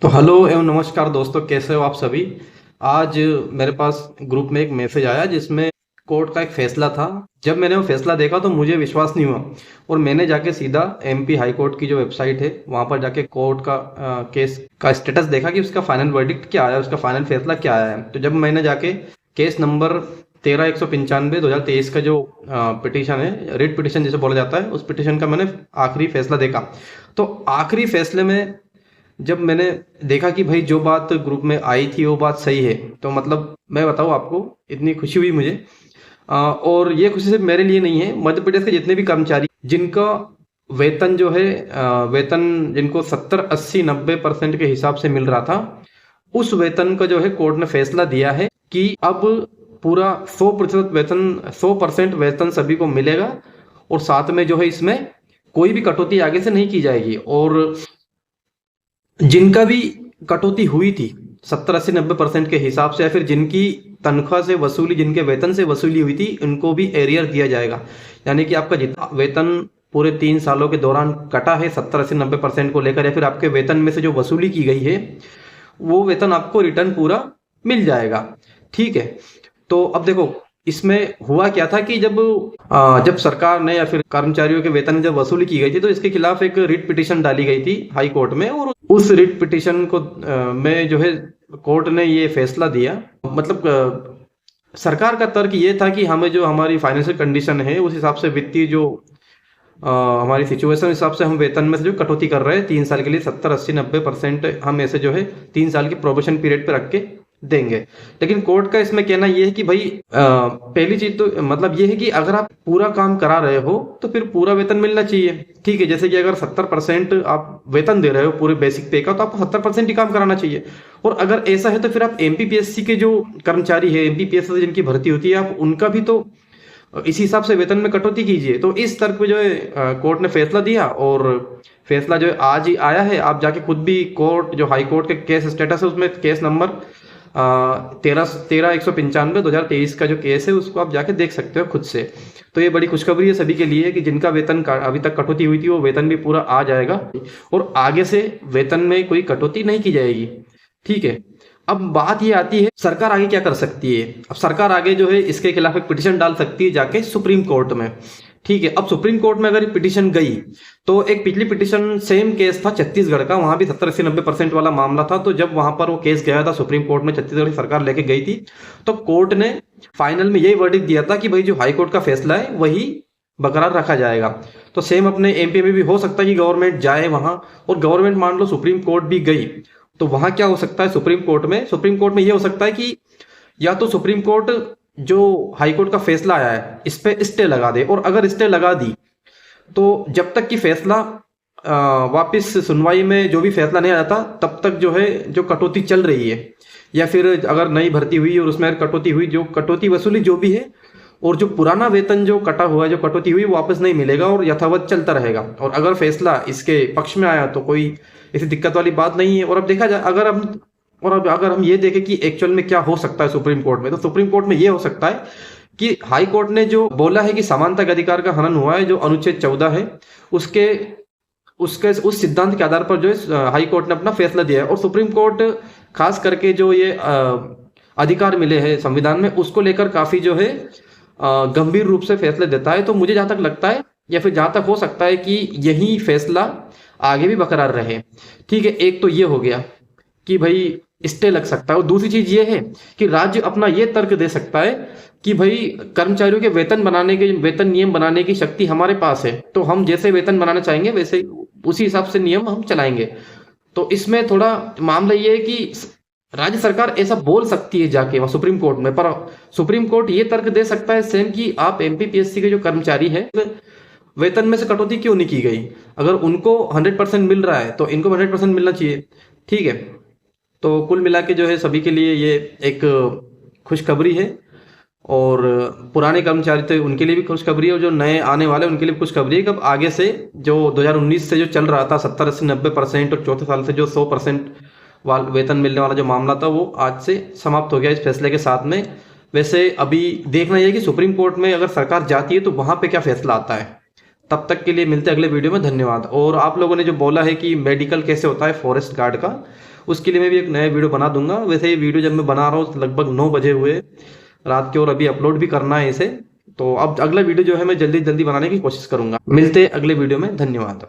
तो हेलो एवं नमस्कार दोस्तों, कैसे हो आप सभी। आज मेरे पास ग्रुप में एक मैसेज आया जिसमें कोर्ट का एक फैसला था। जब मैंने वो फैसला देखा तो मुझे विश्वास नहीं हुआ और मैंने जाके सीधा एमपी हाई कोर्ट की जो वेबसाइट है वहां पर जाके कोर्ट का केस का स्टेटस देखा कि उसका फाइनल वर्डिक्ट क्या आया, उसका फाइनल फैसला क्या आया है। तो जब मैंने जाके केस नंबर 13/195/2023 का जो पिटीशन है, रिट पिटीशन जिसे बोला जाता है, उस पिटीशन का मैंने आखिरी फैसला देखा। तो आखिरी फैसले में जब मैंने देखा कि भाई जो बात ग्रुप में आई थी वो बात सही है, तो मतलब मैं बताऊँ आपको, इतनी खुशी हुई मुझे। और ये खुशी सिर्फ मेरे लिए नहीं है, मध्य प्रदेश के जितने भी कर्मचारी जिनका वेतन जो है वेतन जिनको 70 80 90% के हिसाब से मिल रहा था, उस वेतन का जो है कोर्ट ने फैसला दिया है कि अब पूरा 100% वेतन, 100% वेतन सभी को मिलेगा। और साथ में जो है इसमें कोई भी कटौती आगे से नहीं की जाएगी। और जिनका भी कटौती हुई थी 70 80 90% के हिसाब से, या फिर जिनकी तनख्वाह से वसूली, जिनके वेतन से वसूली हुई थी, उनको भी एरियर दिया जाएगा। यानी कि आपका जितना वेतन पूरे 3 सालों के दौरान कटा है 70 80 90% को लेकर, या फिर आपके वेतन में से जो वसूली की गई है, वो वेतन आपको रिटर्न पूरा मिल जाएगा। ठीक है। तो अब देखो, इसमें हुआ क्या था कि जब सरकार ने या फिर कर्मचारियों के वेतन में जब वसूली की गई थी, तो इसके खिलाफ एक रिट पिटीशन डाली गई थी हाई कोर्ट में। और उस रिट पिटीशन को में जो है कोर्ट ने ये फैसला दिया। मतलब सरकार का तर्क ये था कि हमें जो हमारी फाइनेंशियल कंडीशन है उस हिसाब से, वित्तीय जो हमारी सिचुएशन हिसाब से, हम वेतन में से जो कटौती कर रहे हैं 3 साल के लिए 70 80 90% हम ऐसे जो है 3 साल की प्रोबेशन पीरियड पे रख के देंगे। लेकिन कोर्ट का इसमें कहना ये है कि भाई पहली चीज तो मतलब ये है कि अगर आप पूरा काम करा रहे हो तो फिर पूरा वेतन मिलना चाहिए। ठीक है, जैसे कि अगर 70% आप वेतन दे रहे हो पूरे बेसिक पे का, तो आपको 70% ही काम कराना चाहिए। और अगर ऐसा है तो फिर आप एमपीपीएससी के जो कर्मचारी है, एमपीपीएससी से जिनकी भर्ती होती है, आप उनका भी तो इसी हिसाब से वेतन में कटौती कीजिए। तो इस तर्क पे जो है कोर्ट ने फैसला दिया, और फैसला जो है आज ही आया है। आप जाके खुद भी कोर्ट, जो हाई कोर्ट के केस स्टेटस है, उसमें केस नंबर 13/195/2023 का जो केस है, उसको आप जाके देख सकते हो खुद से। तो ये बड़ी खुशखबरी है सभी के लिए कि जिनका वेतन अभी तक कटौती हुई थी, वो वेतन भी पूरा आ जाएगा और आगे से वेतन में कोई कटौती नहीं की जाएगी। ठीक है। अब बात ये आती है सरकार आगे क्या कर सकती है। अब सरकार आगे जो है इसके खिलाफ एक पिटीशन डाल सकती है जाके सुप्रीम कोर्ट में। ठीक है। अब सुप्रीम कोर्ट में अगर ये पिटीशन गई, तो एक पिछली पिटीशन सेम केस था छत्तीसगढ़ का, वहां भी 70 80 90% वाला मामला था। तो जब वहां पर वो केस गया था सुप्रीम कोर्ट में, छत्तीसगढ़ की सरकार लेके गई थी, तो कोर्ट ने फाइनल में यही वर्डिक्ट दिया था कि भाई जो हाई कोर्ट का फैसला है वही बरकरार रखा जाएगा। तो सेम अपने एमपी में भी हो सकता है कि गवर्नमेंट जाए वहां, और गवर्नमेंट मान लो सुप्रीम कोर्ट भी गई, तो वहां क्या हो सकता है, सुप्रीम कोर्ट में ये हो सकता है कि या तो सुप्रीम कोर्ट जो हाई कोर्ट का फैसला आया है इस पे स्टे लगा दे, और अगर स्टे लगा दी तो जब तक कि फैसला वापस सुनवाई में जो भी फैसला नहीं आ जाता, तब तक जो है जो कटौती चल रही है, या फिर अगर नई भर्ती हुई और उसमें कटौती हुई, जो कटौती वसूली जो भी है, और जो पुराना वेतन जो कटा हुआ है, जो कटौती हुई, वो वापस नहीं मिलेगा और यथावत चलता रहेगा। और अगर फैसला इसके पक्ष में आया तो कोई ऐसी दिक्कत वाली बात नहीं है। और अब देखा जाए, अगर हम ये देखें कि एक्चुअल में क्या हो सकता है सुप्रीम कोर्ट में, तो सुप्रीम कोर्ट में ये हो सकता है कि हाई कोर्ट ने जो बोला है कि समानता के अधिकार का हनन हुआ है, जो अनुच्छेद 14 है, उसके उसके उस सिद्धांत के आधार पर जो है हाई कोर्ट ने अपना फैसला दिया है। और सुप्रीम कोर्ट खास करके जो ये अधिकार मिले हैं संविधान में, उसको लेकर काफी जो है गंभीर रूप से फैसले देता है। तो मुझे जहां तक लगता है, या फिर जहां तक हो सकता है, कि यही फैसला आगे भी बरकरार रहे। ठीक है। एक तो ये हो गया कि भाई स्टे लग सकता है, और दूसरी चीज ये है कि राज्य अपना ये तर्क दे सकता है कि भाई कर्मचारियों के वेतन नियम बनाने की शक्ति हमारे पास है, तो हम जैसे वेतन बनाना चाहेंगे वैसे उसी हिसाब से नियम हम चलाएंगे। तो इसमें थोड़ा मामला ये है कि राज्य सरकार ऐसा बोल सकती है जाके वहां सुप्रीम कोर्ट में, पर सुप्रीम कोर्ट ये तर्क दे सकता है सेम कि आप एमपीपीएससी के जो कर्मचारी है, वेतन में से कटौती क्यों नहीं की गई। अगर उनको 100% मिल रहा है तो इनको 100% मिलना चाहिए। ठीक है। तो कुल मिला के जो है सभी के लिए ये एक खुशखबरी है, और पुराने कर्मचारी थे उनके लिए भी खुशखबरी है, और जो नए आने वाले उनके लिए भी खुशखबरी है कि अब आगे से जो 2019 से जो चल रहा था 70 80 90%, और चौथे साल से जो 100% वेतन मिलने वाला जो मामला था, वो आज से समाप्त हो गया इस फैसले के साथ में। वैसे अभी देखना यह कि सुप्रीम कोर्ट में अगर सरकार जाती है तो वहां पे क्या फैसला आता है। तब तक के लिए मिलते हैं अगले वीडियो में। धन्यवाद। और आप लोगों ने जो बोला है कि मेडिकल कैसे होता है फॉरेस्ट गार्ड का, उसके लिए मैं भी एक नया वीडियो बना दूंगा। वैसे ये वीडियो जब मैं बना रहा हूँ लगभग 9 बजे हुए रात के, और अभी अपलोड भी करना है इसे। तो अब अगला वीडियो जो है मैं जल्दी जल्दी बनाने की कोशिश करूंगा। मिलते हैं अगले वीडियो में, धन्यवाद।